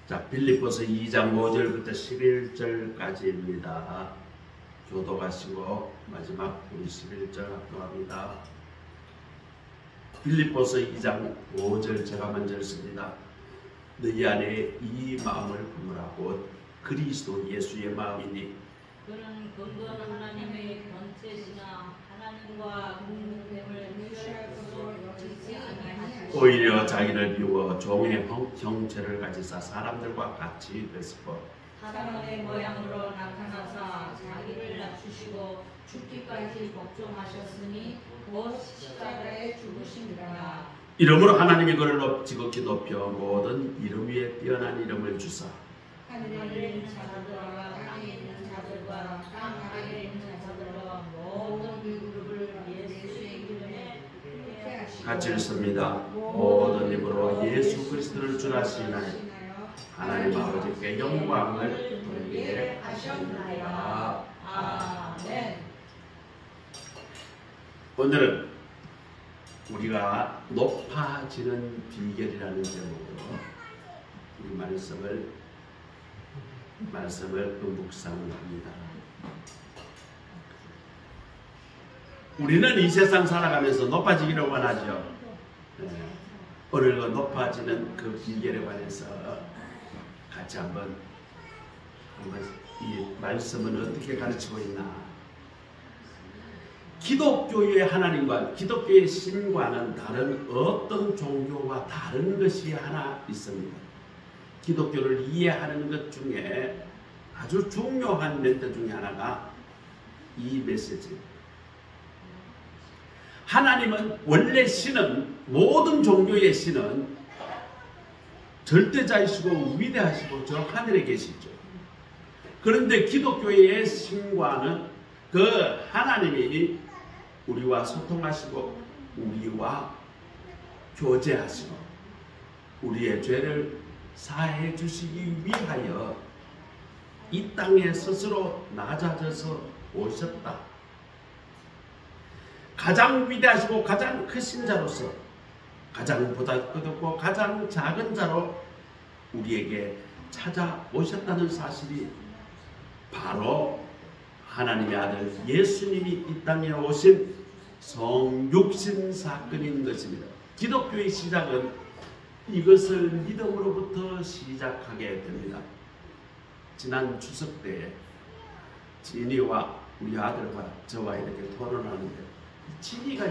자, 빌립보서 2장 5절부터 11절까지입니다. 교도가시고 마지막 우리 11절 합동합니다. 빌립보서 2장 5절 제가 먼저 읽습니다. 너희 안에 이 마음을 품으라고 그리스도 예수의 마음이니 그는 근거한 하나님의 권세시나 하나님과 공동됨을 취할 것으로 여기지 아니하시고 오히려 자기를 비워 종의 형체를 가지사 사람들과 같이 됐고 사람의 모양으로 나타나사 자기를 낮추시고 죽기까지 복종하셨으니 곧 십자가에 죽으심이라. 이러므로 하나님이 그를 지극히 높여 모든 이름 위에 뛰어난 이름을 주사 하늘에 있는 자들과 땅에 있는 자들과 땅 아래에 있는 자들과 모든 무릎을 예수의 이름에 꿇게 하시고 같이 읽습니다. 모든 입으로 예수 그리스도를 주라 시인하여 하나님 아버지께 영광을 돌리게 하셨나이다. 아멘. 오늘은 우리가 높아지는 비결이라는 제목으로 우리 말씀을 묵상합니다. 우리는 이 세상 살아가면서 높아지기를 원하죠. 오늘 높아지는 그 비결에 관해서 같이 한번 이 말씀은 어떻게 가르치고 있나. 기독교의 하나님과 기독교의 신과는 다른 어떤 종교와 다른 것이 하나 있습니다. 기독교를 이해하는 것 중에 아주 중요한 멘트 중에 하나가 이 메시지입니다. 하나님은 원래 신은 모든 종교의 신은 절대자이시고 위대하시고 저 하늘에 계시죠. 그런데 기독교의 신과는 그 하나님이 우리와 소통하시고 우리와 교제하시고 우리의 죄를 사해 주시기 위하여 이 땅에 스스로 낮아져서 오셨다. 가장 위대하시고 가장 크신 자로서 가장 보잘것없고 가장 작은 자로 우리에게 찾아오셨다는 사실이 바로 하나님의 아들 예수님이 이 땅에 오신 성육신 사건인 것입니다. 기독교의 시작은 이것을 믿음으로부터 시작하게 됩니다. 지난 추석 때 진이와 우리 아들과 저와 이렇게 토론하는데 진이가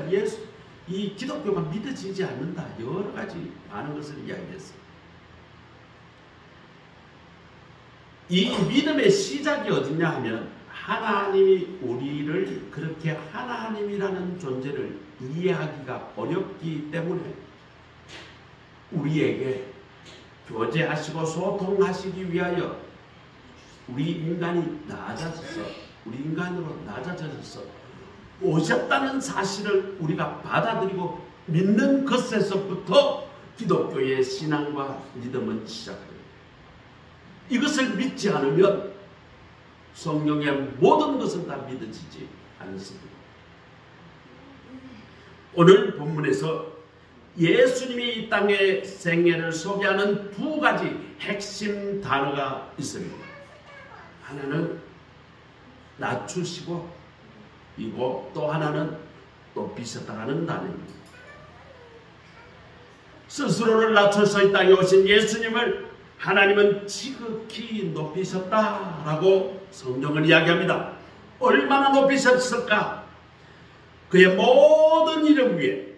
이 기독교가 믿어지지 않는다. 여러 가지 많은 것을 이야기했어요. 이 믿음의 시작이 어디냐 하면 하나님이 우리를 그렇게 하나님이라는 존재를 이해하기가 어렵기 때문에 우리에게 교제하시고 소통하시기 위하여 우리 인간이 낮아져서 우리 인간으로 낮아져서 오셨다는 사실을 우리가 받아들이고 믿는 것에서부터 기독교의 신앙과 믿음은 시작됩니다. 이것을 믿지 않으면 성령의 모든 것은 다 믿어지지 않습니다. 오늘 본문에서 예수님이 이 땅의 생애를 소개하는 두 가지 핵심 단어가 있습니다. 하나는 낮추시고 이고 또 하나는 높이셨다는 단어입니다. 스스로를 낮춰서 이 땅에 오신 예수님을 하나님은 지극히 높이셨다라고 성경은 이야기합니다. 얼마나 높이셨을까? 그의 모든 이름 위에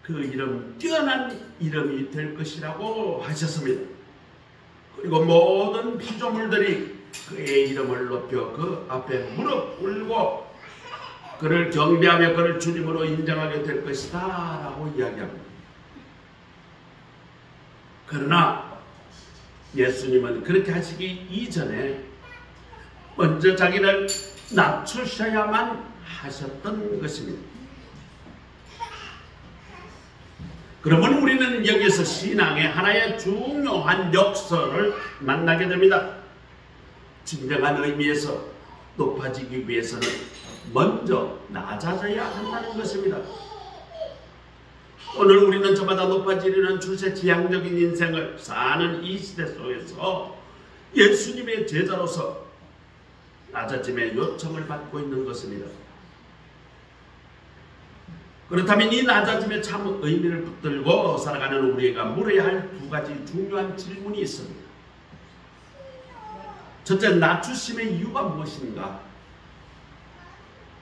그 이름 뛰어난 이름이 될 것이라고 하셨습니다. 그리고 모든 피조물들이 그의 이름을 높여 그 앞에 무릎 꿇고 그를 경배하며 그를 주님으로 인정하게 될 것이다 라고 이야기합니다. 그러나 예수님은 그렇게 하시기 이전에 먼저 자기를 낮추셔야만 하셨던 것입니다. 그러면 우리는 여기서 신앙의 하나의 중요한 역설을 만나게 됩니다. 진정한 의미에서 높아지기 위해서는 먼저 낮아져야 한다는 것입니다. 오늘 우리는 저마다 높아지려는 출세지향적인 인생을 사는 이 시대 속에서 예수님의 제자로서 낮아짐의 요청을 받고 있는 것입니다. 그렇다면 이 낮아짐의 참 의미를 붙들고 살아가는 우리가 물어야 할 두 가지 중요한 질문이 있습니다. 첫째, 낮추심의 이유가 무엇인가?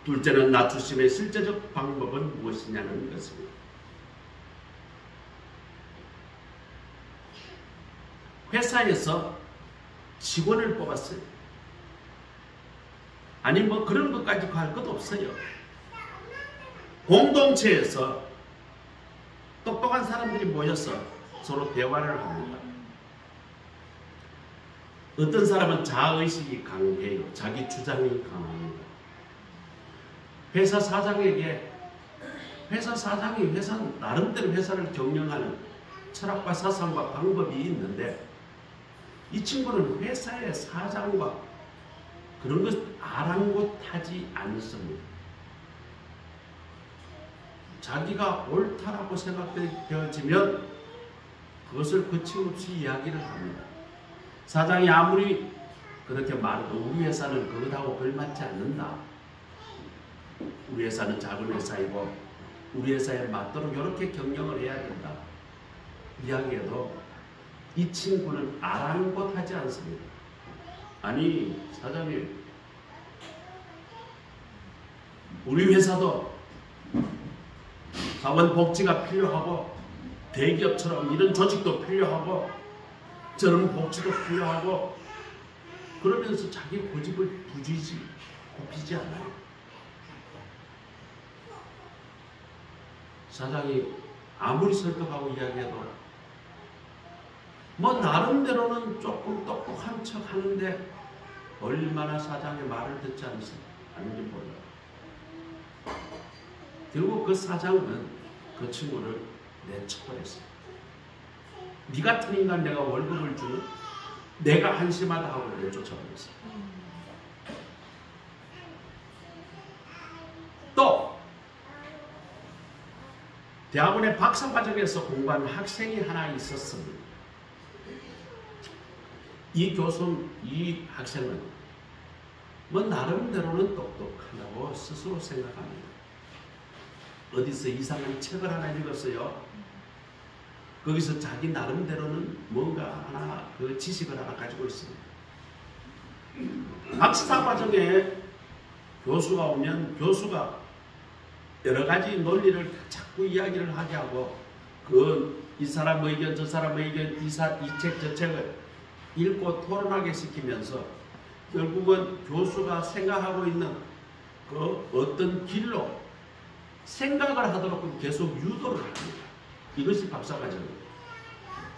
둘째는 낮추심의 실제적 방법은 무엇이냐는 것입니다. 회사에서 직원을 뽑았어요. 아니 뭐 그런 것까지 할 것도 없어요. 공동체에서 똑똑한 사람들이 모여서 서로 대화를 합니다. 어떤 사람은 자의식이 강해요. 자기 주장이 강합니다. 회사 사장이 나름대로 회사를 경영하는 철학과 사상과 방법이 있는데 이 친구는 회사의 사장과 그런 것 아랑곳하지 않습니다. 자기가 옳다라고 생각되어지면 그것을 거침없이 이야기를 합니다. 사장이 아무리 그렇게 말해도 우리 회사는 그것하고 걸맞지 않는다. 우리 회사는 작은 회사이고 우리 회사에 맞도록 이렇게 경영을 해야 된다. 이야기해도 이 친구는 아랑곳하지 않습니다. 아니 사장님, 우리 회사도 사원 복지가 필요하고 대기업처럼 이런 조직도 필요하고 저런 복지도 필요하고 그러면서 자기 고집을 굽히지 않아요. 사장이 아무리 설득하고 이야기해도 뭐 나름대로는 조금 똑똑한 척 하는데 얼마나 사장의 말을 듣지 않는지 몰라요. 결국 그 사장은 그 친구를 내쳐버렸어요. 네 같은 인간 내가 월급을 주는 내가 한심하다 하고 내쫓아버렸어요. 또 대학원의 박사과정에서 공부한 학생이 하나 있었습니다. 이 학생은 뭐 나름대로는 똑똑하다고 스스로 생각합니다. 어디서 이상한 책을 하나 읽었어요. 거기서 자기 나름대로는 뭔가 하나 그 지식을 하나 가지고 있습니다. 박사 과정에 교수가 오면 교수가 여러 가지 논리를 자꾸 이야기를 하게 하고 이 사람 의견 저 사람 의견 이 책 저 책을 읽고 토론하게 시키면서 결국은 교수가 생각하고 있는 그 어떤 길로 생각을 하도록 계속 유도를 합니다. 이것이 박사과정입니다.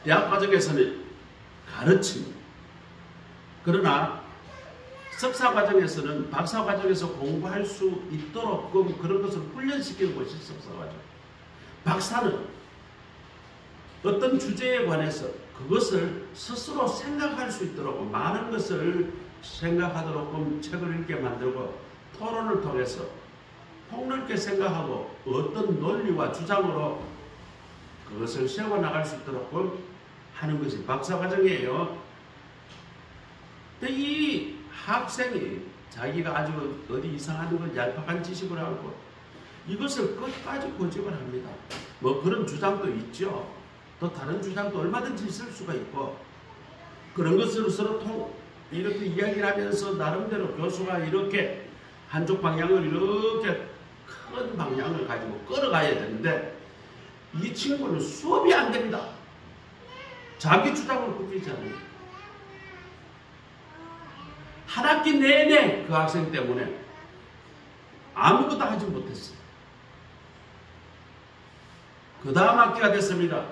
대학과정에서는 가르칩니다. 그러나 석사과정에서는 박사과정에서 공부할 수 있도록 그런 것을 훈련시키는 것이 석사과정. 박사는 어떤 주제에 관해서 그것을 스스로 생각할 수 있도록 많은 것을 생각하도록 책을 읽게 만들고 토론을 통해서 폭넓게 생각하고 어떤 논리와 주장으로 그것을 세워나갈 수 있도록 하는 것이 박사과정이에요. 근데 이 학생이 자기가 아주 어디 이상한 걸 얄팍한 지식을 하고 이것을 끝까지 고집을 합니다. 뭐 그런 주장도 있죠. 또 다른 주장도 얼마든지 있을 수가 있고 그런 것으로 서로 이렇게 이야기를 하면서 나름대로 교수가 이렇게 한쪽 방향을 이렇게 큰 방향을 가지고 끌어가야 되는데 이 친구는 수업이 안 됩니다. 자기 주장을 굽히지 않아요. 한 학기 내내 그 학생 때문에 아무것도 하지 못했어요. 그 다음 학기가 됐습니다.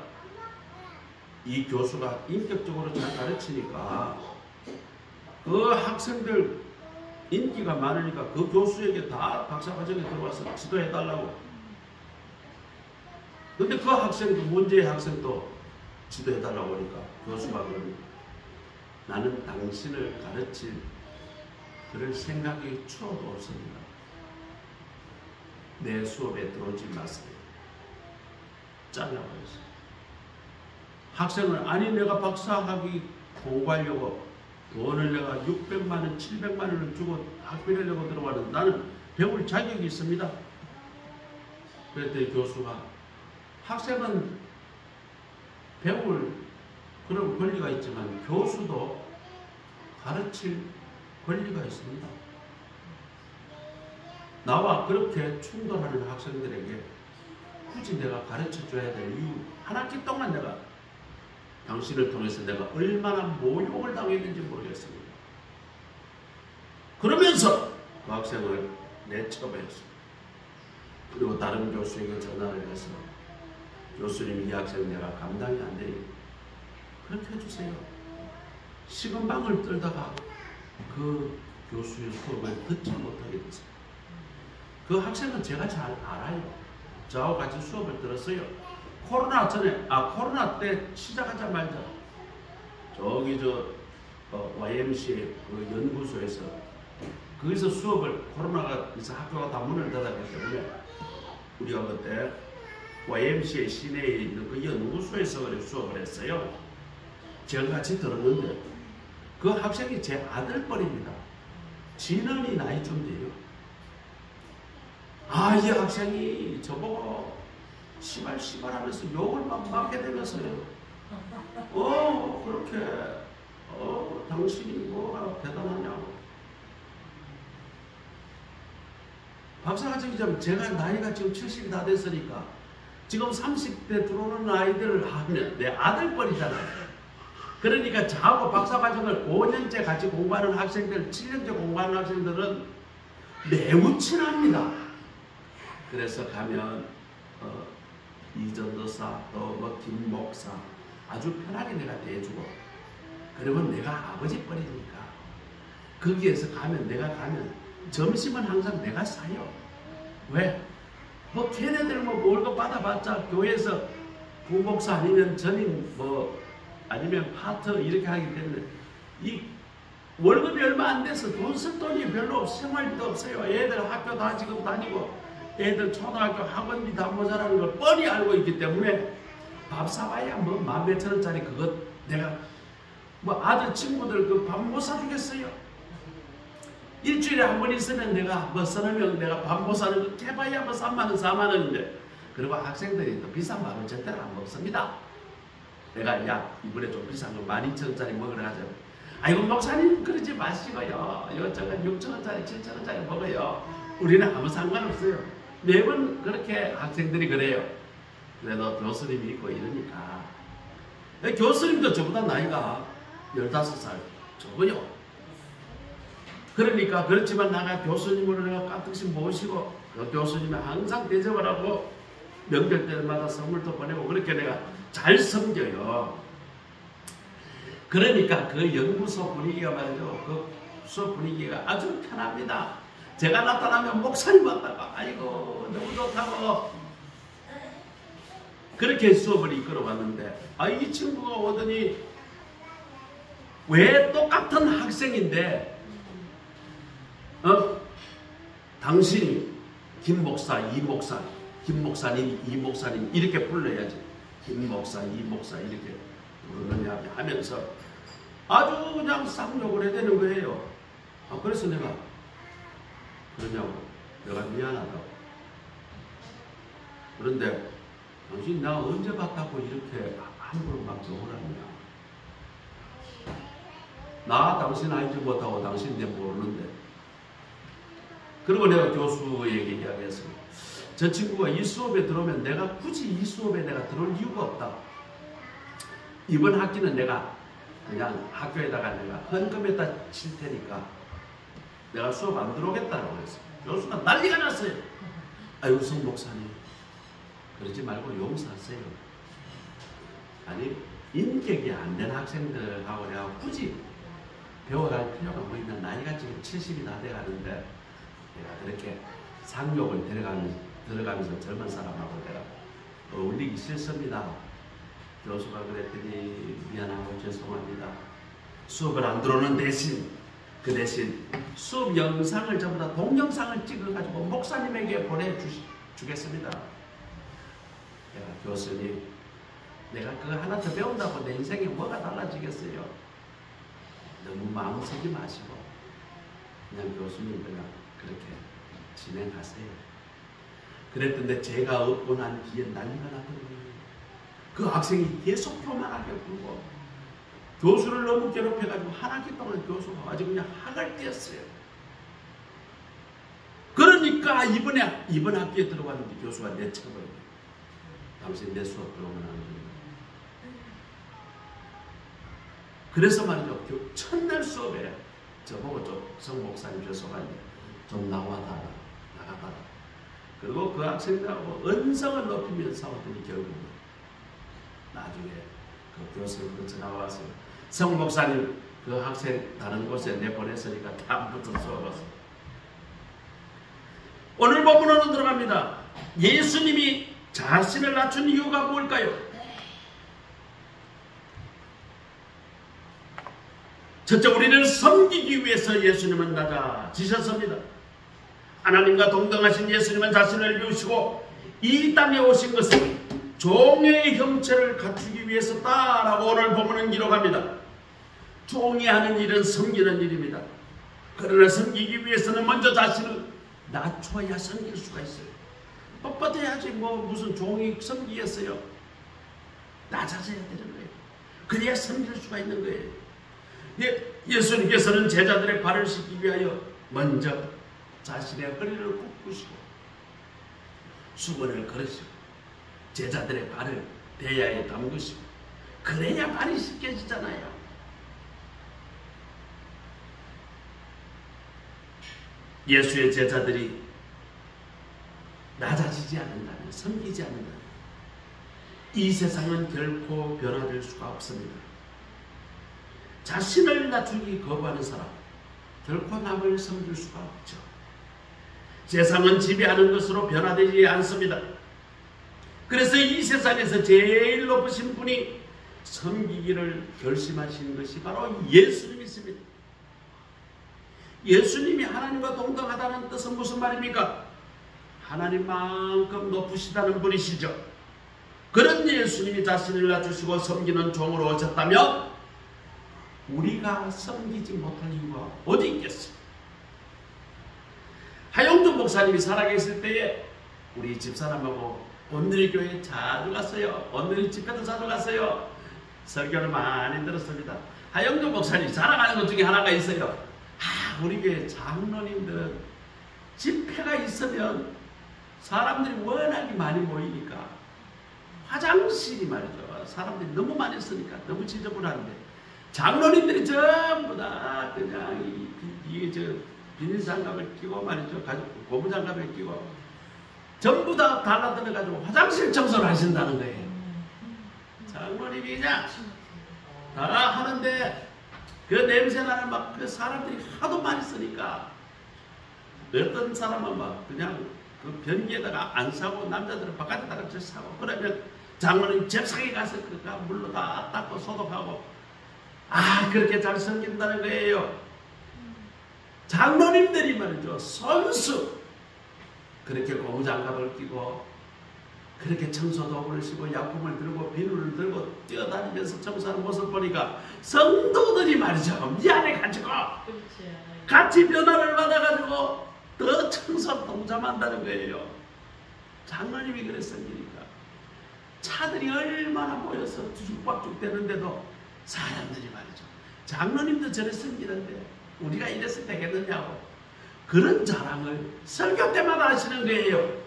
이 교수가 인격적으로 잘 가르치니까 그 학생들 인기가 많으니까 그 교수에게 다 박사과정에 들어와서 지도해달라고. 근데 그 학생도 문제의 학생도 지도해달라고 하니까 교수가 그럽니다. 나는 당신을 가르칠 그럴 생각이 추워도 없습니다. 내 수업에 들어오지 마세요. 잘라버렸어요. 학생은 아니 내가 박사학위 공부하려고 돈을 내가 600만 원, 700만 원을 주고 학비를 내고 들어왔는데 나는 배울 자격이 있습니다. 그랬더니 교수가 학생은 배울 그런 권리가 있지만 교수도 가르칠 권리가 있습니다. 나와 그렇게 충돌하는 학생들에게 굳이 내가 가르쳐줘야 될 이유 한 학기 동안 내가 당신을 통해서 내가 얼마나 모욕을 당했는지 모르겠습니다. 그러면서 그 학생을 내쳐버렸습니다. 그리고 다른 교수에게 전화를 해서 교수님 이 학생 내가 감당이 안 되니 그렇게 해주세요. 식은방을 떨다가 그 교수의 수업을 듣지 못하게 됐어요. 그 학생은 제가 잘 알아요. 저하고 같이 수업을 들었어요. 코로나 코로나 때 시작하자마자 저기 YMCA 그 연구소에서 거기서 수업을 코로나가 있어 학교가 다 문을 닫았기 때문에 우리가 그때 YMCA 시내에 있는 그 연구소에서 수업을 했어요. 제가 같이 들었는데 그 학생이 제 아들뻘입니다. 진원이 나이쯤 돼요. 이 학생이 저보고 시발 하면서 욕을 막 맞게 되면서요. 그렇게 당신이 뭐가 대단하냐고. 박사과정이자면 제가 나이가 지금 70이 다 됐으니까 지금 30대 들어오는 아이들을 하면 내 아들뻘이잖아요. 그러니까 저하고 박사과정을 5년째 같이 공부하는 학생들, 7년째 공부하는 학생들은 매우 친합니다. 그래서 가면 이전도사 또 김목사 아주 편하게 내가 대해주고, 그리고 내가 아버지 뻘이니까 거기에서 내가 가면 점심은 항상 내가 사요. 왜? 걔네들 월급 받아봤자 교회에서 부목사 아니면 전임 아니면 파터 이렇게 하기 때문에 이 월급이 얼마 안 돼서 돈 쓸 돈이 별로 없어. 생활비도 없어요. 애들 학교 다 지금 다니고 애들 초등학교 학원비 다 모자라는 걸 뻔히 알고 있기 때문에 밥 사봐야 11,000원짜리 그것 내가 아들 친구들 그 밥 못 사주겠어요. 일주일에 한 번 있으면 내가 서너 명 내가 밥 못 사는 거 해봐야 3만원 4만원인데, 그리고 학생들이 또 비싼 밥을 절대로 안 먹습니다. 내가 이번에 좀 비싼 거 12,000원짜리 먹으러 가자. 아이고 목사님 그러지 마시고요. 이것저것 6,000원짜리 7,000원짜리 먹어요. 우리는 아무 상관없어요. 매번 그렇게 학생들이 그래요. 그래도 교수님이 있고 이러니까. 교수님도 저보다 나이가 15살 적어요. 그러니까 그렇지만 내가 교수님을 내가 가끔씩 모시고 그 교수님이 항상 대접을 하고 명절 때마다 선물도 보내고 그렇게 내가 잘 섬겨요. 그러니까 그 연구소 분위기가 말이죠. 그 수업 분위기가 아주 편합니다. 제가 나타나면 목사님 왔다가 아이고 너무 좋다고 그렇게 수업을 이끌어 왔는데, 이 친구가 오더니 왜 똑같은 학생인데 당신이 김 목사, 이 목사, 김 목사님, 이 목사님 이렇게 불러야지. 김 목사, 이 목사 이렇게 부르느냐 하면서 아주 그냥 쌍욕을 해야 되는 거예요. 그래서 내가 그러냐고, 내가 미안하다고. 그런데 당신 나 언제 봤다고 이렇게 함부로 막 욕을 하느냐. 나 당신 알지 못하고 당신 내 모르는데. 그리고 내가 교수에게 이야기했어요. 저 친구가 이 수업에 들어오면 내가 굳이 이 수업에 내가 들어올 이유가 없다. 이번 학기는 내가 그냥 학교에다가 내가 헌금에다 칠 테니까 내가 수업 안 들어오겠다라고 했어요. 교수가 난리가 났어요. 아유 성 목사님 그러지 말고 용서하세요. 아니 인격이 안 된 학생들하고 내가 굳이 배워갈 필요가 뭐 있나. 나이가 지금 70이 다 돼가는데 내가 그렇게 상욕을 들어가면서 젊은 사람하고 내가 어울리기 싫습니다. 교수가 그랬더니 미안하고 죄송합니다. 수업을 안 들어오는 대신 그 대신 수업 영상을 전부 다 동영상을 찍어가지고 목사님에게 보내주겠습니다. 내가 교수님, 내가 그거 하나 더 배운다고 내 인생에 뭐가 달라지겠어요? 너무 마음 쓰지 마시고 그냥 교수님 그냥 그렇게 진행하세요. 그랬던데 제가 얻고 난 뒤에 난리가 나더라고요. 그 학생이 계속 교만하게 굴고 교수를 너무 괴롭혀가지고 한 학기 동안 교수가 아주 그냥 학을 띄었어요. 그러니까 이번 학기에 들어왔는데 교수가 내쳐버려요. 당신 내 수업 들어오면 안 된다. 그래서 말이죠. 첫날 수업에 저보고 성 목사님 죄송한데 좀 나가다라. 그리고 그 학생들하고 언성을 높이면서 싸웠더니 결국은 나중에 그 교수님도 전화가 왔어요. 성 목사님 그 학생 다른 곳에 내보냈으니까 다음부터 수업 왔어요. 오늘 본문으로 들어갑니다. 예수님이 자신을 낮춘 이유가 뭘까요? 첫째, 우리를 섬기기 위해서 예수님은 낮아지셨습니다. 하나님과 동등하신 예수님은 자신을 비우시고 이 땅에 오신 것은 종의 형체를 갖추기 위해서다라고 오늘 본문은 기록합니다. 종이 하는 일은 섬기는 일입니다. 그러나 섬기기 위해서는 먼저 자신을 낮춰야 섬길 수가 있어요. 뻣뻣해야지 무슨 종이 섬기겠어요. 낮아져야 되는 거예요. 그래야 섬길 수가 있는 거예요. 예수님께서는 제자들의 발을 씻기 위하여 먼저 자신의 허리를 굽으시고 수건을 걸으시고 제자들의 발을 대야에 담그시고 그래야 발이 씻겨지잖아요. 예수의 제자들이 낮아지지 않는다면, 섬기지 않는다면 이 세상은 결코 변화될 수가 없습니다. 자신을 낮추기 거부하는 사람 결코 남을 섬길 수가 없죠. 세상은 지배하는 것으로 변화되지 않습니다. 그래서 이 세상에서 제일 높으신 분이 섬기기를 결심하신 것이 바로 예수님이십니다. 예수님이 하나님과 동등하다는 뜻은 무슨 말입니까? 하나님만큼 높으시다는 분이시죠. 그런 예수님이 자신을 낮추시고 섬기는 종으로 오셨다면 우리가 섬기지 못할 이유가 어디 있겠어요? 하영준 목사님이 살아계실 때에 우리 집사람하고 온누리 교회에 자주 갔어요. 온누리 집회도 자주 갔어요. 설교를 많이 들었습니다. 하영준 목사님이 자랑하는 것 중에 하나가 있어요. 우리 교회 장로님들은 집회가 있으면 사람들이 워낙에 많이 모이니까 화장실이 말이죠. 사람들이 너무 많이 쓰니까 너무 지저분한데 장로님들이 전부 다 그냥 비닐장갑을 끼고 말이죠. 고무장갑을 끼고 전부 다 달라들어가지고 화장실 청소를 하신다는 거예요. 장로님이 그냥 다 하는데 그 냄새나는 그 사람들이 하도 많이 쓰니까 어떤 사람은 그냥 그 변기에다가 안 사고 남자들은 바깥에다가 저 사고 그러면 장로님 잽싸게 가서 물로 다 닦고 소독하고 그렇게 잘 섬긴다는 거예요. 장로님들이 말이죠. 선수 그렇게 고무장갑을 끼고 그렇게 청소도구를 쓰고 약품을 들고 비누를 들고 뛰어다니면서 청소하는 모습 보니까 성도들이 말이죠. 미안해가지고 같이 변화를 받아가지고 더 청소 동참한다는 거예요. 장로님이 그랬으니까 차들이 얼마나 모여서 뒤죽박죽 되는데도 사람들이 말이죠. 장로님도 저래 섬기는데 우리가 이래서 되겠느냐고 그런 자랑을 설교 때마다 하시는 거예요.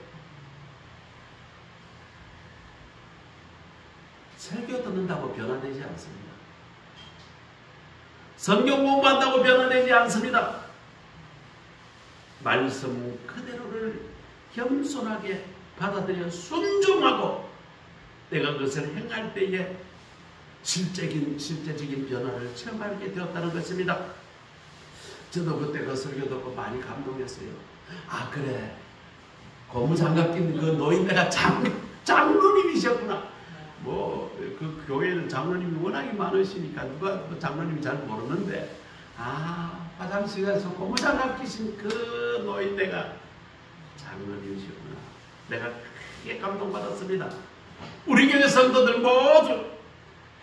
설교 듣는다고 변화되지 않습니다. 성경 공부한다고 변화되지 않습니다. 말씀 그대로를 겸손하게 받아들여 순종하고 내가 그것을 행할 때에 실제적인 변화를 체험하게 되었다는 것입니다. 저도 그때 그 설교 듣고 많이 감동했어요. 그래 고무장갑 낀 그 노인네가 장로님이셨구나. 그 교회는 장로님이 워낙에 많으시니까 누가 그 장로님이 잘 모르는데 화장실에서 고무장갑 끼신 그 노인네가 장로님이시구나. 내가 크게 감동받았습니다. 우리 교회 성도들 모두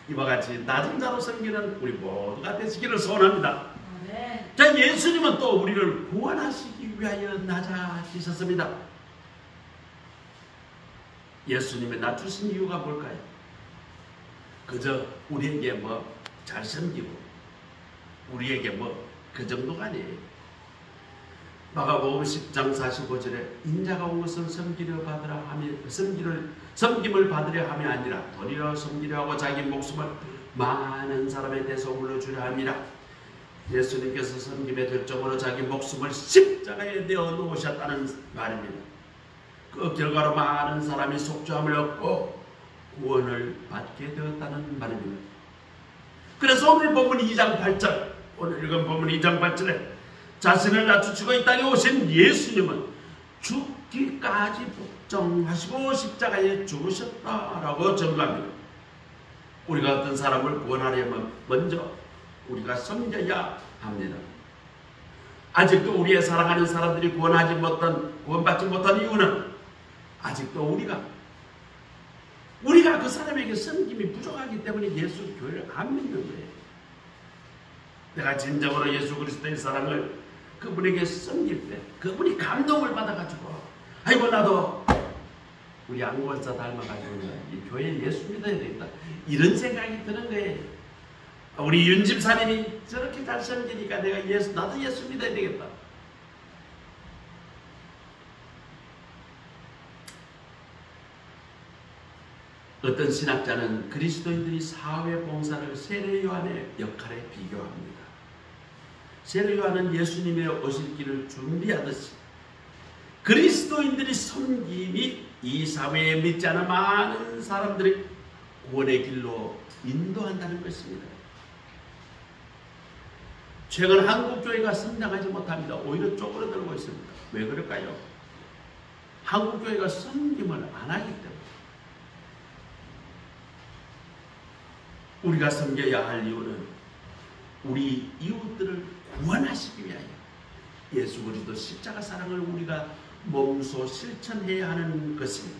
이와 같이 낮은 자로 섬기는 우리 모두가 되시기를 소원합니다. 자, 예수님은 또 우리를 구원하시기 위하여 낮아지셨습니다. 예수님의 낮추신 이유가 뭘까요? 그저 우리에게 뭐 잘 섬기고 우리에게 뭐 그 정도가 아니에요. 마가복음 10장 45절에 인자가 온 것은 섬김을 받으려 함이 아니라 도리어 섬기려 하고 자기 목숨을 많은 사람에 대해서 올려주려 함이라. 예수님께서 섬김의 결정으로 자기 목숨을 십자가에 내어 놓으셨다는 말입니다. 그 결과로 많은 사람이 속죄함을 얻고 구원을 받게 되었다는 말입니다. 그래서 오늘 본문 2장 8절, 오늘 읽은 본문 2장 8절에 자신을 낮추시고 이 땅에 오신 예수님은 죽기까지 복종하시고 십자가에 죽으셨다라고 증거합니다. 우리가 어떤 사람을 구원하려면 먼저 우리가 섬겨야 합니다. 아직도 우리의 사랑하는 사람들이 구원받지 못한 이유는 아직도 우리가 그 사람에게 섬김이 부족하기 때문에 예수 교회를 안 믿는 거예요. 내가 진정으로 예수 그리스도의 사랑을 그분에게 섬길 때 그분이 감동을 받아가지고 아이고 나도 우리 안구원사 닮아가지고 이 교회에 예수 믿어야 되겠다 이런 생각이 드는 거예요. 우리 윤 집사님이 저렇게 잘 섬기니까 나도 예수 믿어야 되겠다. 어떤 신학자는 그리스도인들이 사회 봉사를 세례 요한의 역할에 비교합니다. 세례 요한은 예수님의 오실 길을 준비하듯이 그리스도인들이 섬김이 이 사회에 믿지 않은 많은 사람들이 구원의 길로 인도한다는 것입니다. 최근 한국교회가 성장하지 못합니다. 오히려 쪼그러들고 있습니다. 왜 그럴까요? 한국교회가 섬김을 안 하기 때문에. 우리가 섬겨야 할 이유는 우리 이웃들을 구원하시기 위하여 예수 그리스도 십자가 사랑을 우리가 몸소 실천해야 하는 것입니다.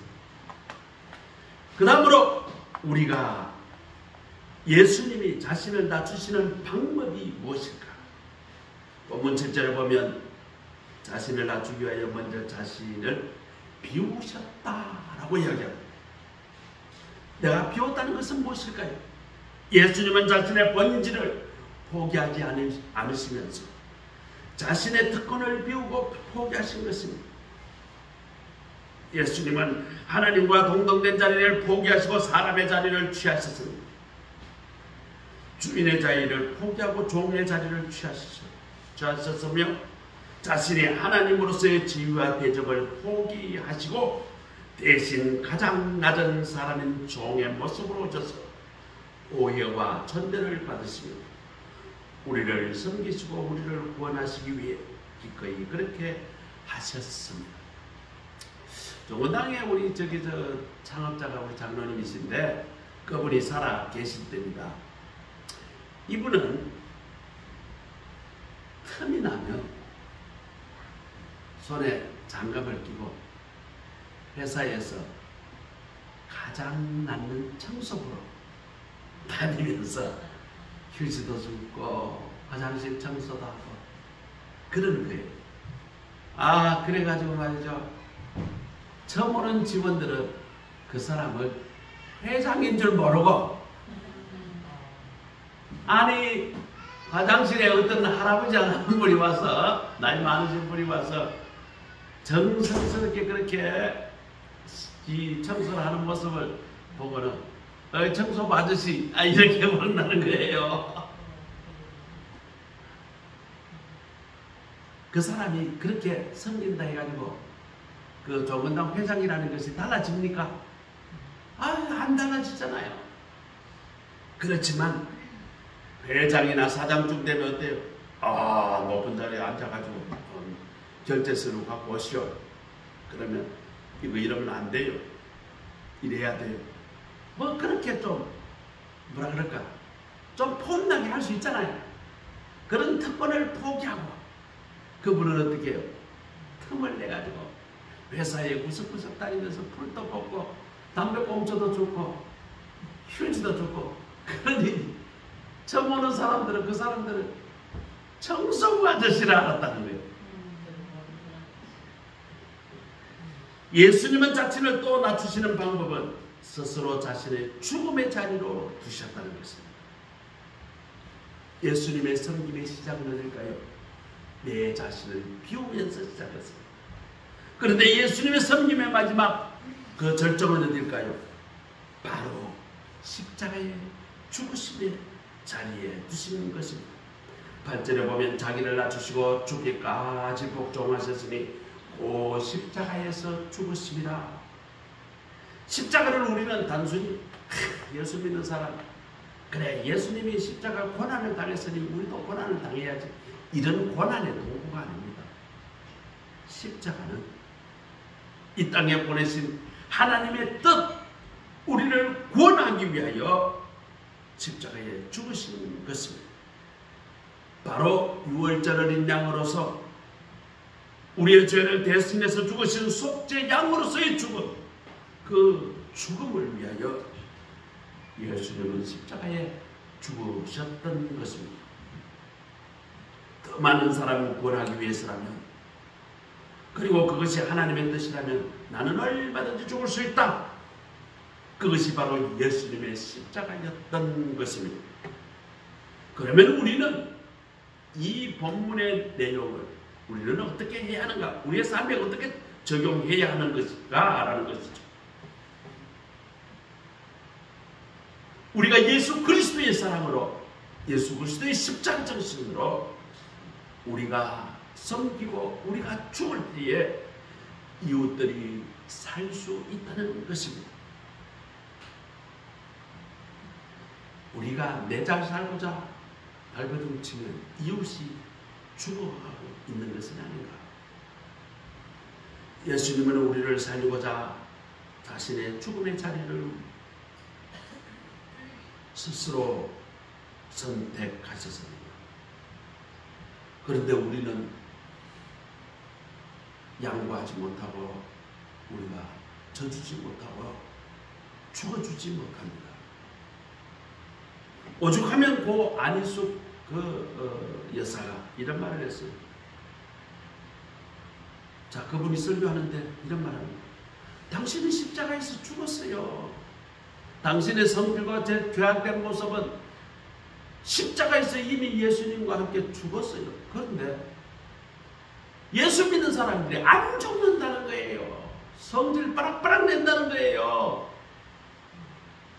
그 다음으로 우리가 예수님이 자신을 낮추시는 방법이 무엇일까? 본문 7절을 보면 자신을 낮추기 위하여 먼저 자신을 비우셨다라고 이야기합니다. 내가 비웠다는 것은 무엇일까요? 예수님은 자신의 본질을 포기하지 않으시면서 자신의 특권을 비우고 포기하신 것입니다. 예수님은 하나님과 동등된 자리를 포기하시고 사람의 자리를 취하셨습니다. 주인의 자리를 포기하고 종의 자리를 취하셨으며 자신이 하나님으로서의 지위와 대접을 포기하시고 대신 가장 낮은 사람인 종의 모습으로 오셔서 오해와 천대를 받으시며 우리를 섬기시고 우리를 구원하시기 위해 기꺼이 그렇게 하셨습니다. 종원당에 우리 창업자가 우리 장로님이신데 그분이 살아 계실 때입니다. 이분은 틈이 나면 손에 장갑을 끼고 회사에서 가장 낫는 청소부로 다니면서 휴지도 줍고 화장실 청소도 하고 그러는 거예요. 그래가지고 말이죠. 처음 오는 직원들은 그 사람을 회장인 줄 모르고 아니 화장실에 어떤 할아버지 한 분이 와서 나이 많으신 분이 와서 정성스럽게 그렇게 이 청소를 하는 모습을 보고는 청소부 아저씨 이렇게 부른다는 거예요. 그 사람이 그렇게 섬긴다 해가지고 그 종건당 회장이라는 것이 달라집니까? 안 달라지잖아요. 그렇지만 회장이나 사장쯤 되면 어때요? 높은 자리에 앉아가지고 결제서를 갖고 오시오. 그러면 이러면 안 돼요. 이래야 돼요. 그렇게 좀 좀 폼나게 할 수 있잖아요. 그런 특권을 포기하고 그분은 어떻게 해요? 틈을 내가지고 회사에 구석구석 다니면서 풀도 뽑고 담배꽁초도 좋고 휴지도 좋고. 그러니 처음 오는 사람들은 그 사람들은 청소부 아저씨를 알았다는 거예요. 예수님은 자신을 또 낮추시는 방법은 스스로 자신의 죽음의 자리로 두셨다는 것입니다. 예수님의 섬김의 시작은 어딜까요? 내 자신을 비우면서 시작했습니다. 그런데 예수님의 섬김의 마지막 그 절정은 어딜까요? 바로 십자가의 죽으심의 자리에 두시는 것입니다. 8절에 보면 자기를 낮추시고 죽기까지 복종하셨으니 오 십자가에서 죽으심이라. 십자가를 우리는 단순히 예수 믿는 사람, 그래 예수님이 십자가 고난을 당했으니 우리도 고난을 당해야지, 이런 고난의 도구가 아닙니다. 십자가는 이 땅에 보내신 하나님의 뜻, 우리를 구원하기 위하여 십자가에 죽으신 것입니다. 바로 유월절 어린 양으로서 우리의 죄를 대신해서 죽으신 속죄 양으로서의 죽음, 그 죽음을 위하여 예수님은 십자가에 죽으셨던 것입니다. 더 많은 사람을 구원하기 위해서라면, 그리고 그것이 하나님의 뜻이라면 나는 얼마든지 죽을 수 있다. 그것이 바로 예수님의 십자가였던 것입니다. 그러면 우리는 이 본문의 내용을 우리는 어떻게 해야 하는가? 우리의 삶에 어떻게 적용해야 하는 것인가? 라는 것이죠. 우리가 예수 그리스도의 사랑으로, 예수 그리스도의 십자가 정신으로 우리가 섬기고 우리가 죽을 때에 이웃들이 살 수 있다는 것입니다. 우리가 내 잘 살고자 발버둥치면 이웃이 죽어가고 있는 것은 아닌가? 예수님은 우리를 살리고자 자신의 죽음의 자리를 스스로 선택하셨습니다. 그런데 우리는 양보하지 못하고 우리가 져주지 못하고 죽어주지 못합니다. 오죽하면 그 안희숙 여사가 이런 말을 했어요. 자, 그분이 설교하는데 이런 말을 합니다. 당신은 십자가에서 죽었어요. 당신의 성질과 죄악된 모습은 십자가에서 이미 예수님과 함께 죽었어요. 그런데 예수 믿는 사람들이 안 죽는다는 거예요. 성질 빠락빠락 낸다는 거예요.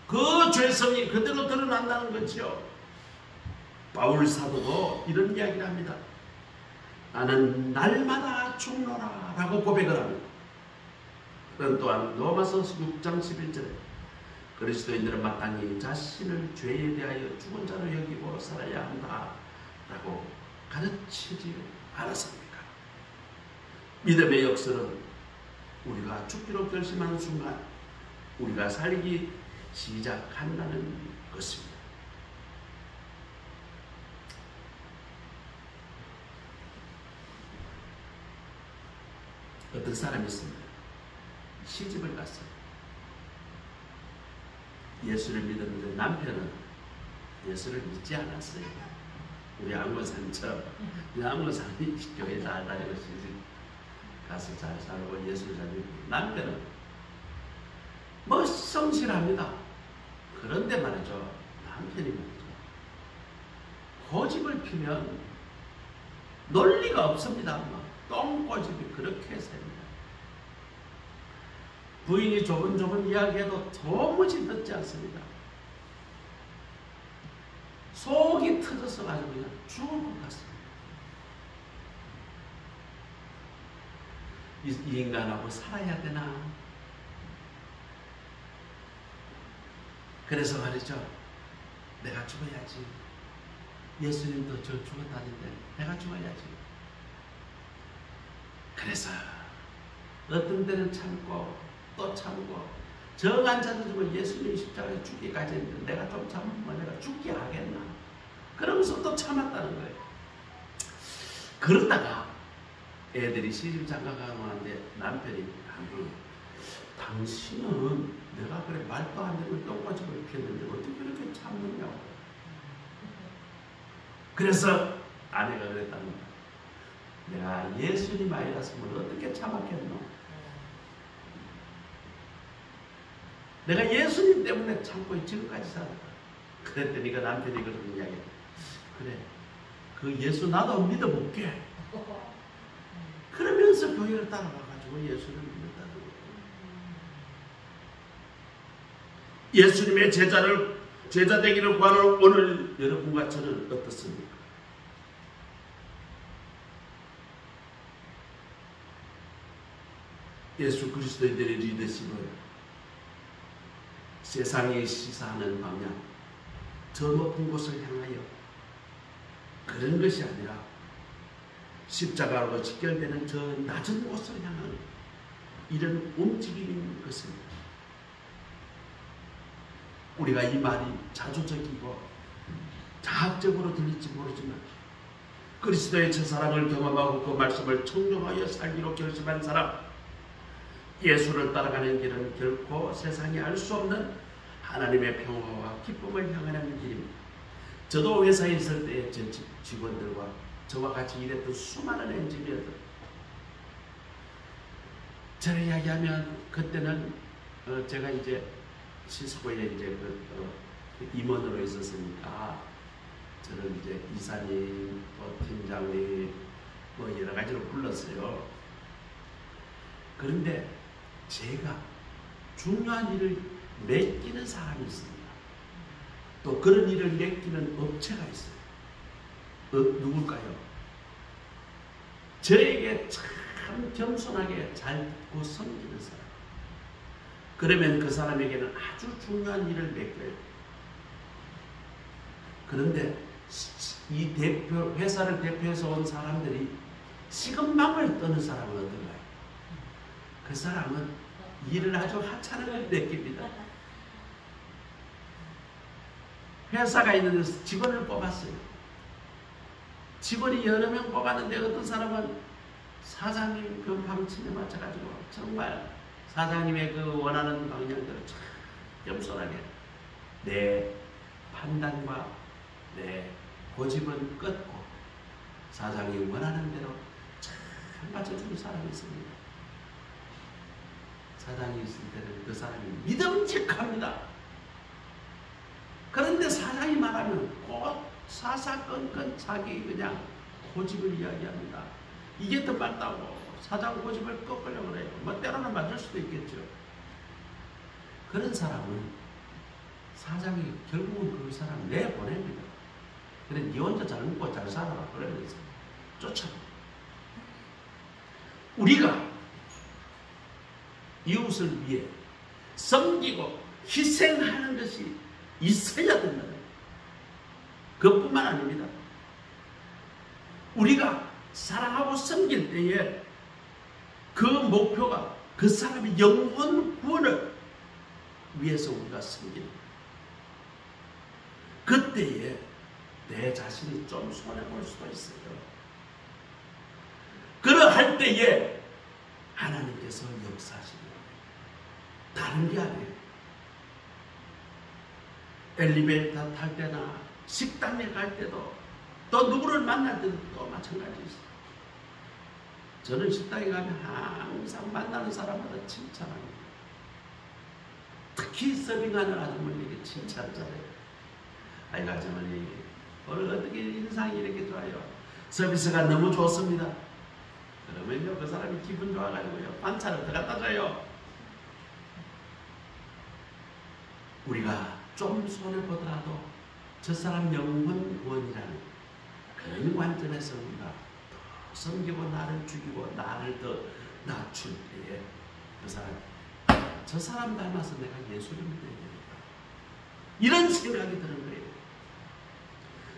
그 죄성이 그대로 드러난다는 거죠. 바울 사도도 이런 이야기를 합니다. 나는 날마다 죽노라 라고 고백을 합니다. 그런 또한 로마서 6장 11절에 그리스도인들은 마땅히 자신을 죄에 대하여 죽은 자로 여기고 살아야 한다 라고 가르치지 않았습니까? 믿음의 역설은 우리가 죽기로 결심하는 순간 우리가 살기 시작한다는 것입니다. 어떤 사람이 있습니다. 시집을 갔어요. 예수를 믿었는데 남편은 예수를 믿지 않았어요. 우리 안고산처럼 안고산이 교회 잘 다니고 시집 가서 잘 살고 예수를 잘 믿고, 남편은 뭐 성실합니다. 그런데 말이죠, 남편이 말이죠, 고집을 피면 논리가 없습니다. 똥고집이 그렇게 셉니다. 부인이 조곤조곤 이야기해도 도무지 듣지 않습니다. 속이 터져서 가지고 그냥 죽을 것 같습니다. 이 인간하고 살아야 되나? 그래서 말이죠, 내가 죽어야지. 예수님도 저 죽었다는데 내가 죽어야지. 그래서 어떤 때는 참고 또 참고, 정한 자도 주면 예수님이 십자가에 죽기까지 했는데 내가 좀 참으면 내가 죽게 하겠나, 그러면서 또 참았다는 거예요. 그러다가 애들이 시집 장가 가고 하는데 남편이 한번 당신은 내가 그래 말도 안 되는 똥꼬집을 피웠는데 어떻게 그렇게 참느냐고. 그래서 아내가 그랬다는 거야. 내가 예수님 아이라서면 어떻게 참았겠노? 내가 예수님 때문에 참고 지금까지 살았다. 그랬더니 그 남편이 그런 이야기. 그래, 그 예수 나도 믿어볼게. 그러면서 교회를 따라가가지고 예수를 믿었다는 거예요. 예수님의 제자 되기를 구하는 오늘 여러분과 저는 어떻습니까? 예수 그리스도인들의 리더십을 세상이 시사하는 방향, 저 높은 곳을 향하여 그런 것이 아니라 십자가로 직결되는 저 낮은 곳을 향하는 이런 움직임인 것입니다. 우리가 이 말이 자조적이고 자학적으로 들릴지 모르지만 그리스도의 첫사랑을 경험하고 그 말씀을 청종하여 살기로 결심한 사람, 예수를 따라가는 길은 결코 세상이 알 수 없는 하나님의 평화와 기쁨을 향하는 길입니다. 저도 회사에 있을 때 제 직원들과 저와 같이 일했던 수많은 엔지니어들, 저를 이야기하면 그때는 제가 이제 시스코에 이제 임원으로 있었으니까 저는 이제 이사님, 팀장님 여러 가지로 불렀어요. 그런데 제가 중요한 일을 맡기는 사람이 있습니다. 또 그런 일을 맡기는 업체가 있어요. 누굴까요? 저에게 참 겸손하게 잘 듣고 섬기는 사람. 그러면 그 사람에게는 아주 중요한 일을 맡겨요. 그런데 이 회사를 대표해서 온 사람들이 식은방을 떠는 사람은 어떤가요? 그 사람은 일을 아주 하찮은 맡깁니다. 회사가 있는 데서 직원을 뽑았어요. 직원이 여러 명 뽑았는데 어떤 사람은 사장님 그 방침에 맞춰가지고 정말 사장님의 그 원하는 방향대로 참 겸손하게 내 판단과 내 고집은 끊고 사장이 원하는 대로 잘 맞춰주는 사람이 있습니다. 사장이 있을 때는 그 사람이 믿음직합니다. 그런데 사장이 말하면 꼭 사사건건 자기 그냥 고집을 이야기합니다. 이게 더 맞다고 사장 고집을 꺾으려고 그래요. 뭐 때로는 맞을 수도 있겠죠. 그런 사람은 사장이 결국은 그 사람 내보냅니다. 그래 네 혼자 잘 먹고 잘 살아라 그러면서 쫓아갑니다. 우리가 이웃을 위해 섬기고 희생하는 것이 있어야 된다. 그것뿐만 아닙니다. 우리가 사랑하고 섬길 때에 그 목표가 그 사람의 영혼 구원을 위해서 우리가 섬깁니다. 그때에 내 자신이 좀 손해볼 수도 있어요. 그러할 때에 하나님께서 역사하십니다. 다른 게 아니에요. 엘리베이터 탈 때나 식당에 갈 때도 또 누구를 만날 때도 또 마찬가지 있어요. 저는 식당에 가면 항상 만나는 사람마다 칭찬합니다. 특히 서빙하는 아주머니에게 칭찬을 잘해요. 아이고 아주머니 오늘 어떻게 인상이 이렇게 좋아요? 서비스가 너무 좋습니다. 그러면요 그 사람이 기분 좋아가지고요 반찬을 더 갖다 줘요. 우리가 좀 손해보더라도 저 사람 영혼 구원이라는 그런 관점에서 우리가 더 섬기고 나를 죽이고 나를 더 낮출 때에 저 사람 닮아서 내가 예수를 믿어야 되겠다. 이런 생각이 드는 거예요.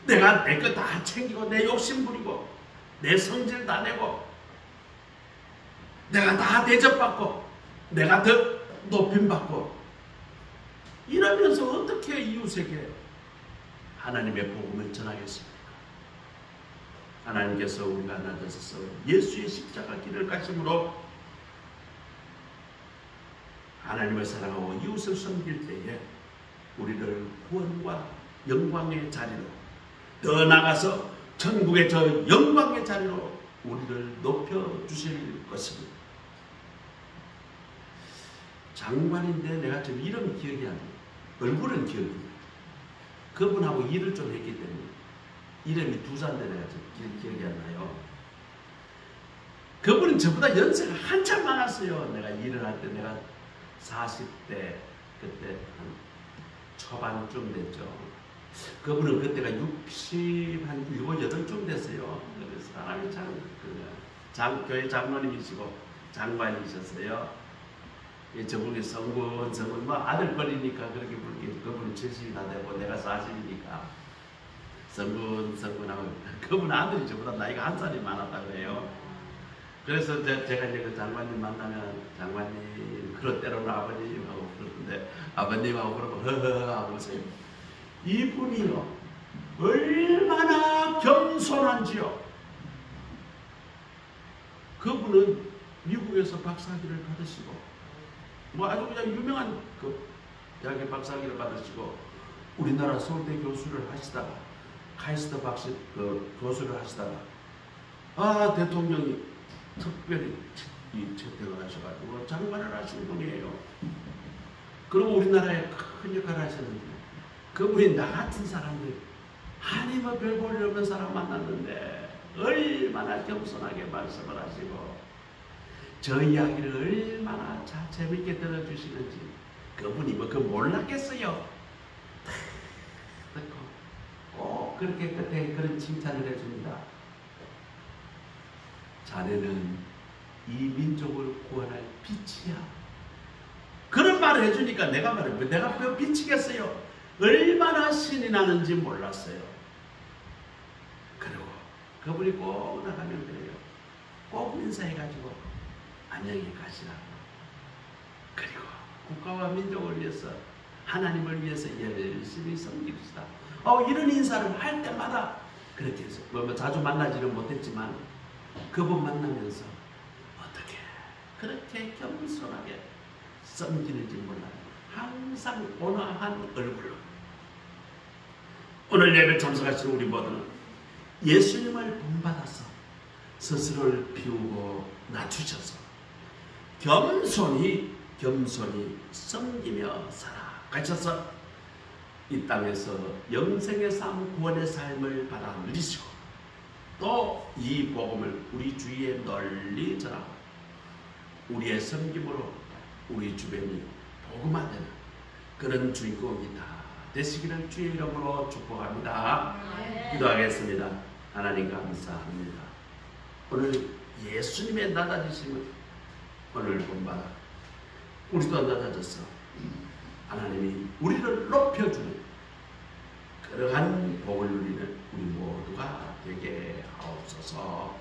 내가 내 거 다 챙기고 내 욕심 부리고 내 성질 다 내고 내가 다 대접받고 내가 더 높임받고 이러면서 어떻게 이웃에게 하나님의 복음을 전하겠습니까? 하나님께서 우리가 낮아서서 예수의 십자가 길을 가심으로 하나님을 사랑하고 이웃을 섬길 때에 우리를 구원과 영광의 자리로, 더 나아가서 천국의 저 영광의 자리로 우리를 높여주실 것입니다. 장관인데 내가 좀 이름이 기억이 안 나요. 얼굴은 기억이 나요. 그분하고 일을 좀 했기 때문에 이름이 두자인데 내가 좀 기억이 안 나요. 그분은 저보다 연세가 한참 많았어요. 내가 일을 할 때 내가 40대 그때 한 초반쯤 됐죠. 그분은 그때가 60, 한 7, 8쯤 됐어요. 그래서 사람이 참, 교회 장로님이시고 장관이셨어요. 저분이 성군, 뭐 아들뻘이니까 그렇게 부르기, 그분은 70이나 되고 내가 40이니까 성군하고, 그분 아들이 저보다 나이가 한 살이 많았다고 해요. 그래서 제가 이제 그 장관님 만나면, 장관님, 그럴 때로는 아버님하고 그러는데, 아버님하고 그러고, 허허 하고 있어요. 이분이요, 얼마나 겸손한지요. 그분은 미국에서 박사학위를 받으시고, 뭐 아주 그냥 유명한 그 대학의 박사학위를 받으시고, 우리나라 서울대 교수를 하시다가, 카이스트 박사 그 교수를 하시다가, 대통령이 특별히 채택을 하셔가지고 장관을 하신 분이에요. 그리고 우리나라에 큰 역할을 하셨는데, 그분이 나 같은 사람들, 아니 뭐 별 볼 일 없는 사람 만났는데 얼마나 겸손하게 말씀을 하시고 저 이야기를 얼마나 재밌게 들어주시는지, 그분이 뭐 그거 몰랐겠어요. 듣고 꼭 그렇게 끝에 그런 칭찬을 해줍니다. 자네는 이 민족을 구원할 빛이야. 그런 말을 해주니까 내가 말해요. 내가 그 빛이겠어요. 얼마나 신이 나는지 몰랐어요. 그리고 그분이 꼭 나가면 그래요. 꼭 인사해가지고 안녕히 가시라고. 그리고 국가와 민족을 위해서, 하나님을 위해서 열심히 섬깁시다. 이런 인사를 할 때마다 그렇게 해서 뭐 자주 만나지는 못했지만 그분 만나면서 어떻게 그렇게 겸손하게 섬기는지 몰라요. 항상 온화한 얼굴로. 오늘 예배 참석하신 우리 모두는 예수님을 본받아서 스스로를 비우고 낮추셔서 겸손히 섬기며 살아가셔서 이 땅에서 영생의 삶, 구원의 삶을 받아 누리시고 또 이 복음을 우리 주위에 널리 전하고 우리의 섬김으로 우리 주변이 복음화되는 그런 주인공이 다 되시기를 주의 이름으로 축복합니다. 기도하겠습니다. 하나님 감사합니다. 오늘 예수님의 낮아지심을 오늘 본받아 우리도 낮아져서 하나님이 우리를 높여주는 그러한 복을 누리는 우리 모두가 되게 하옵소서.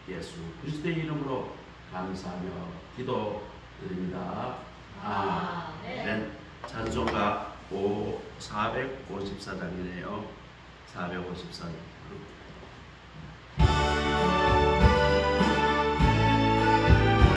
예수 그리스도의 이름으로 감사하며 기도드립니다. 아멘. 찬송가 454장이네요. 454장.